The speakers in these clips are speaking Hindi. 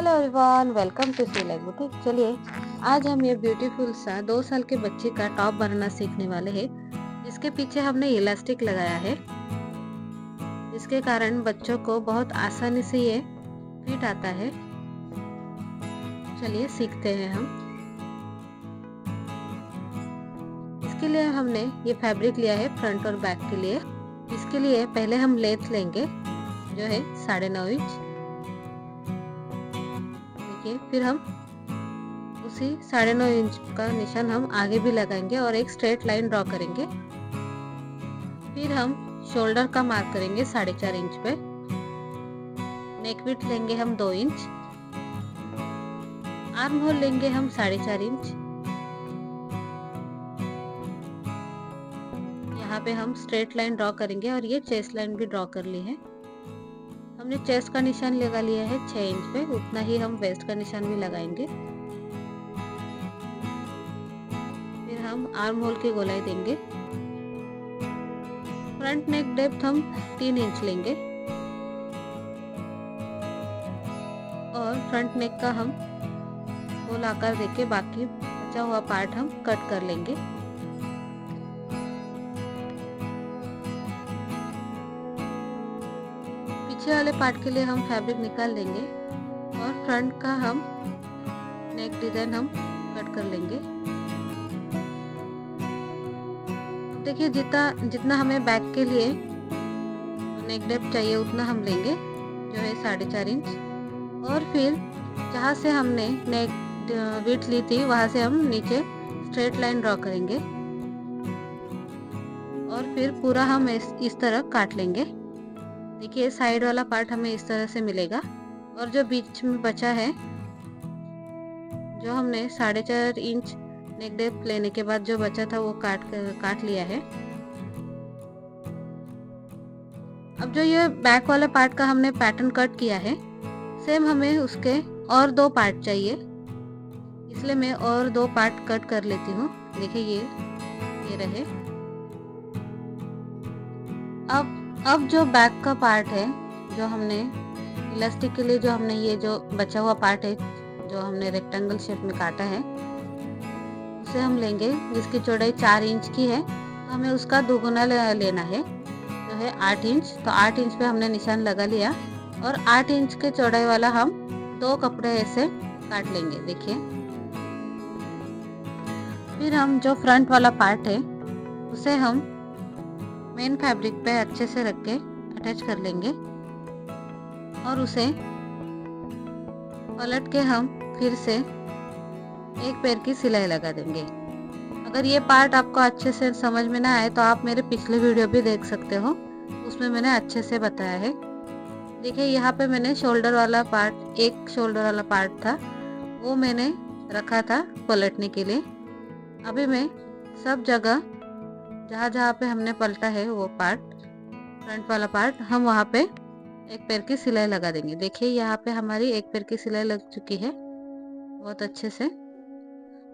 Hello everyone, welcome to sea life boutique. चलिए आज हम ये ब्यूटीफुल सा 2 साल के बच्चे का टॉप बनाना सीखने वाले हैं। इसके पीछे हमने इलास्टिक लगाया है, जिसके कारण बच्चों को बहुत आसानी से ये फिट आता है। चलिए सीखते हैं हम। इसके लिए हमने ये फैब्रिक लिया है फ्रंट और बैक के लिए। इसके लिए पहले हम लेंथ लेंगे जो है 9.5 इंच। फिर हम उसी 9.5 इंच का निशान हम आगे भी लगाएंगे और एक स्ट्रेट लाइन ड्रॉ करेंगे। फिर हम शोल्डर का मार्क करेंगे 4.5 इंच पे। नेक विड्थ लेंगे हम 2 इंच। आर्म होल लेंगे हम 4.5 इंच। यहाँ पे हम स्ट्रेट लाइन ड्रॉ करेंगे और ये चेस्ट लाइन भी ड्रॉ कर ली है। हमने चेस्ट का निशान लगा लिया है 6 इंच पे, उतना ही हम वेस्ट का निशान भी लगाएंगे। फिर हम आर्म होल की गोलाई देंगे। फ्रंट नेक डेप्थ हम 3 इंच लेंगे और फ्रंट नेक का हम गोल आकार देके बाकी बचा हुआ पार्ट हम कट कर लेंगे। पीछे वाले पार्ट के लिए हम फैब्रिक निकाल लेंगे और फ्रंट का हम नेक डिजाइन हम कट कर लेंगे। देखिए जितना हमें बैक के लिए नेक डेप्थ चाहिए उतना हम लेंगे जो है 4.5 इंच। और फिर जहाँ से हमने नेक विड्थ ली थी वहाँ से हम नीचे स्ट्रेट लाइन ड्रॉ करेंगे और फिर पूरा हम इस तरह काट लेंगे। देखिए साइड वाला पार्ट हमें इस तरह से मिलेगा और जो बीच में बचा है, जो हमने 4.5 इंच नेक डेप्थ लेने के बाद जो बचा था वो काट लिया है। अब जो ये बैक वाले पार्ट का हमने पैटर्न कट किया है, सेम हमें उसके और 2 पार्ट चाहिए, इसलिए मैं और 2 पार्ट कट कर लेती हूँ। देखिए ये रहे। अब जो बैक का पार्ट है, जो हमने इलास्टिक के लिए जो हमने ये जो बचा हुआ पार्ट है जो हमने रेक्टेंगल शेप में काटा है, उसे हम लेंगे। जिसकी चौड़ाई 4 इंच की है तो हमें उसका दोगुना लेना है जो है 8 इंच। तो 8 इंच पे हमने निशान लगा लिया और 8 इंच के चौड़ाई वाला हम 2 कपड़े ऐसे काट लेंगे। देखिए फिर हम जो फ्रंट वाला पार्ट है उसे हम मेन फैब्रिक पे अच्छे से रख के अटैच कर लेंगे और उसे पलट के हम फिर से एक पैर की सिलाई लगा देंगे। अगर ये पार्ट आपको अच्छे से समझ में ना आए तो आप मेरे पिछले वीडियो भी देख सकते हो, उसमें मैंने अच्छे से बताया है। देखिए यहाँ पे मैंने शोल्डर वाला पार्ट, एक शोल्डर वाला पार्ट था वो मैंने रखा था पलटने के लिए। अभी मैं सब जगह जहाँ पे हमने पलटा है वो पार्ट, फ्रंट वाला पार्ट, हम वहाँ पे एक पैर की सिलाई लगा देंगे। देखिए यहाँ पे हमारी एक पैर की सिलाई लग चुकी है बहुत अच्छे से।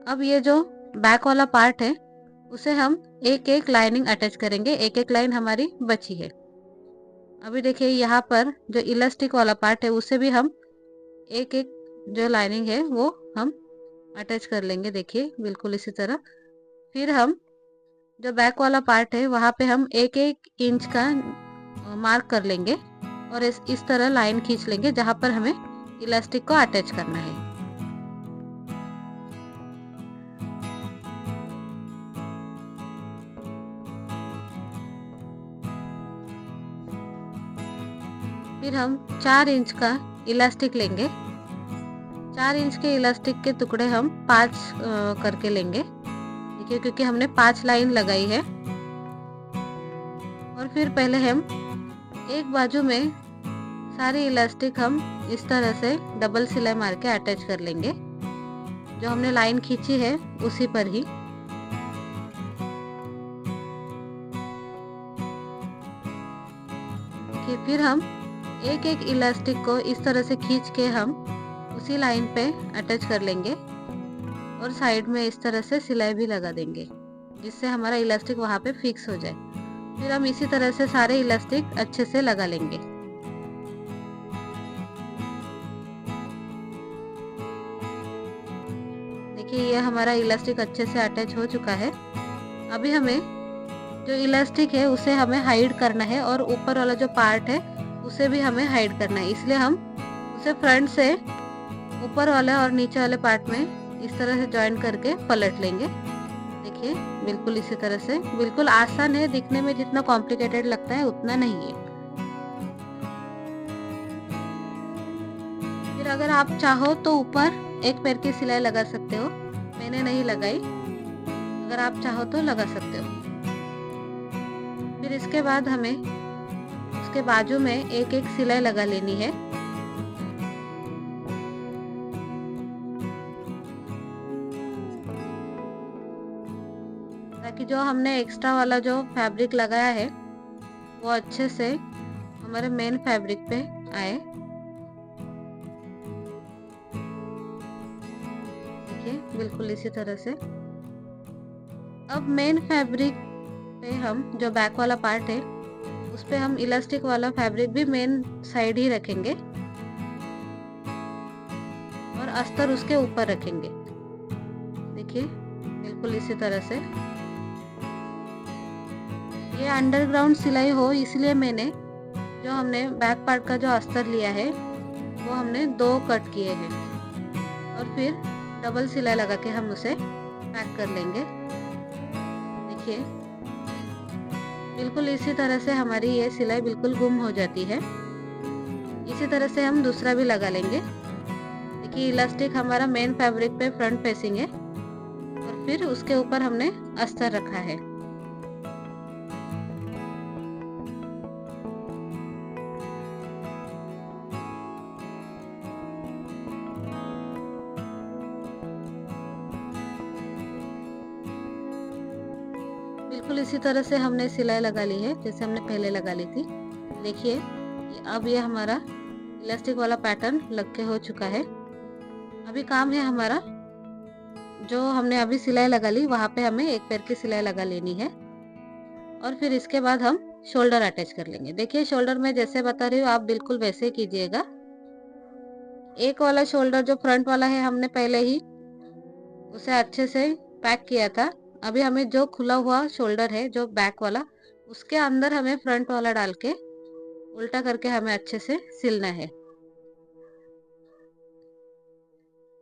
अब ये जो बैक वाला पार्ट है उसे हम एक एक लाइनिंग अटैच करेंगे। एक एक लाइन हमारी बची है। अभी देखिए यहाँ पर जो इलास्टिक वाला पार्ट है उसे भी हम एक एक जो लाइनिंग है वो हम अटैच कर लेंगे। देखिए बिल्कुल इसी तरह। फिर हम जो बैक वाला पार्ट है वहाँ पे हम एक एक इंच का मार्क कर लेंगे और इस तरह लाइन खींच लेंगे जहाँ पर हमें इलास्टिक को अटैच करना है। फिर हम 4 इंच का इलास्टिक लेंगे। 4 इंच के इलास्टिक के टुकड़े हम 5 करके लेंगे। देखिए क्योंकि हमने 5 लाइन लगाई है। और फिर पहले हम एक बाजू में सारी इलास्टिक हम इस तरह से डबल सिलाई मार के अटैच कर लेंगे, जो हमने लाइन खींची है उसी पर ही। फिर हम एक एक इलास्टिक को इस तरह से खींच के हम उसी लाइन पे अटैच कर लेंगे और साइड में इस तरह से सिलाई भी लगा देंगे जिससे हमारा इलास्टिक वहाँ पे फिक्स हो जाए। फिर हम इसी तरह से सारे इलास्टिक अच्छे से लगा लेंगे। देखिए ये हमारा इलास्टिक अच्छे से अटैच हो चुका है। अभी हमें जो इलास्टिक है उसे हमें हाइड करना है और ऊपर वाला जो पार्ट है उसे भी हमें हाइड करना है, इसलिए हम उसे फ्रंट से ऊपर वाले और नीचे वाले पार्ट में इस तरह से जॉइन करके पलट लेंगे। देखिए बिल्कुल इसी तरह से, बिल्कुल आसान है, दिखने में जितना कॉम्प्लिकेटेड लगता है उतना नहीं है। फिर अगर आप चाहो तो ऊपर एक पैर की सिलाई लगा सकते हो, मैंने नहीं लगाई, अगर आप चाहो तो लगा सकते हो। फिर इसके बाद हमें उसके बाजू में एक एक सिलाई लगा लेनी है। ताकि जो हमने एक्स्ट्रा वाला जो फैब्रिक लगाया है वो अच्छे से हमारे मेन फैब्रिक पे आए। देखिए बिल्कुल इसी तरह से। अब मेन फैब्रिक पे हम जो बैक वाला पार्ट है उस पे हम इलास्टिक वाला फैब्रिक भी मेन साइड ही रखेंगे और अस्तर उसके ऊपर रखेंगे। देखिए बिल्कुल इसी तरह से। ये अंडरग्राउंड सिलाई हो इसलिए मैंने जो हमने बैक पार्ट का जो अस्तर लिया है वो हमने 2 कट किए हैं और फिर डबल सिलाई लगा के हम उसे पैक कर लेंगे। देखिए बिल्कुल इसी तरह से हमारी ये सिलाई बिल्कुल गुम हो जाती है। इसी तरह से हम दूसरा भी लगा लेंगे। देखिए इलास्टिक हमारा मेन फैब्रिक पे फ्रंट फेसिंग है और फिर उसके ऊपर हमने अस्तर रखा है। बिल्कुल इसी तरह से हमने सिलाई लगा ली है जैसे हमने पहले लगा ली थी। देखिए अब ये हमारा इलास्टिक वाला पैटर्न लग के हो चुका है। अभी काम है हमारा, जो हमने अभी सिलाई लगा ली वहां पे हमें एक पैर की सिलाई लगा लेनी है और फिर इसके बाद हम शोल्डर अटैच कर लेंगे। देखिए शोल्डर में जैसे बता रही हूँ आप बिल्कुल वैसे कीजिएगा। एक वाला शोल्डर जो फ्रंट वाला है हमने पहले ही उसे अच्छे से पैक किया था। अभी हमें जो खुला हुआ शोल्डर है जो बैक वाला उसके अंदर हमें फ्रंट वाला डाल के उल्टा करके हमें अच्छे से सिलना है।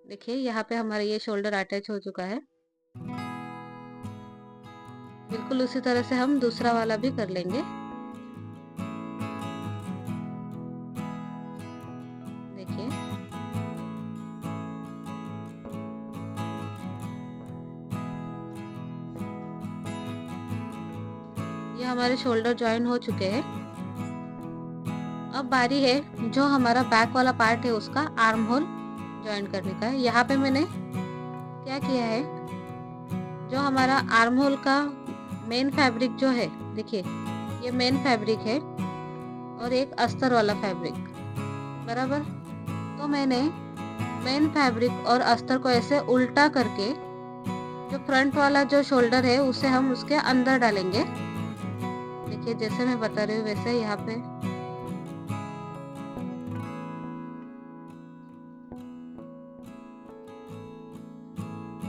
देखिए यहाँ पे हमारा ये शोल्डर अटैच हो चुका है। बिल्कुल उसी तरह से हम दूसरा वाला भी कर लेंगे। देखिए ये हमारे शोल्डर ज्वाइन हो चुके हैं। अब बारी है जो हमारा बैक वाला पार्ट है उसका आर्म होल ज्वाइन करने का है। यहाँ पे मैंने क्या किया है, जो हमारा आर्म होल का मेन फैब्रिक जो है, देखिए ये मेन फैब्रिक है और एक अस्तर वाला फैब्रिक बराबर। तो मैंने मेन फैब्रिक और अस्तर को ऐसे उल्टा करके जो फ्रंट वाला जो शोल्डर है उसे हम उसके अंदर डालेंगे। देखिए जैसे मैं बता रही हूँ वैसे यहाँ पे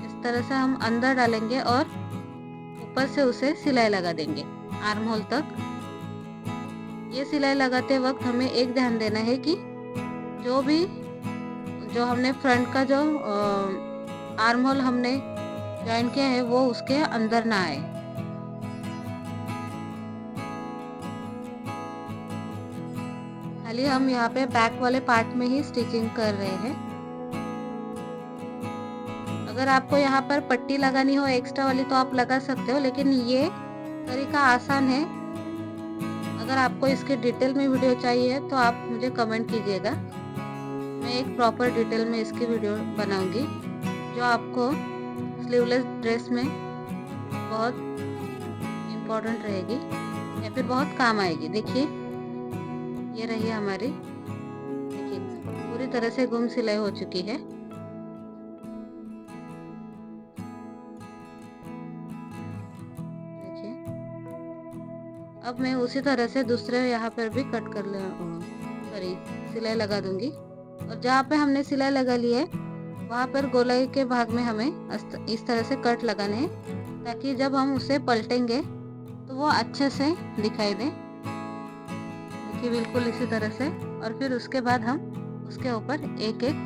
इस तरह से हम अंदर डालेंगे और ऊपर से उसे सिलाई लगा देंगे आर्म होल तक। ये सिलाई लगाते वक्त हमें एक ध्यान देना है कि जो हमने फ्रंट का जो आर्म होल हमने ज्वाइन किया है वो उसके अंदर ना आए। खाली हम यहाँ पे बैक वाले पार्ट में ही स्टिचिंग कर रहे हैं। अगर आपको यहाँ पर पट्टी लगानी हो एक्स्ट्रा वाली तो आप लगा सकते हो, लेकिन ये तरीका आसान है। अगर आपको इसके डिटेल में वीडियो चाहिए तो आप मुझे कमेंट कीजिएगा, मैं एक प्रॉपर डिटेल में इसकी वीडियो बनाऊंगी जो आपको स्लीवलेस ड्रेस में बहुत इम्पोर्टेंट रहेगी या फिर बहुत काम आएगी। देखिए ये रही हमारी, देखिए पूरी तरह से गुम सिलाई हो चुकी है। देखिए अब मैं उसी तरह से दूसरे यहाँ पर भी कट कर ले, सॉरी सिलाई लगा दूंगी। और जहाँ पे हमने सिलाई लगा ली है वहाँ पर गोलाई के भाग में हमें इस तरह से कट लगाने हैं, ताकि जब हम उसे पलटेंगे तो वो अच्छे से दिखाई दे। देखिए बिल्कुल इसी तरह से। और फिर उसके बाद हम उसके ऊपर एक एक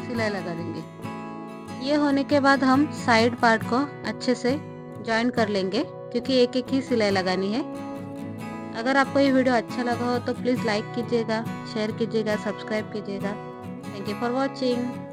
सिलाई लगा देंगे। ये होने के बाद हम साइड पार्ट को अच्छे से जॉइन कर लेंगे, क्योंकि एक एक ही सिलाई लगानी है। अगर आपको ये वीडियो अच्छा लगा हो तो प्लीज़ लाइक कीजिएगा, शेयर कीजिएगा, सब्सक्राइब कीजिएगा। Thank you for watching.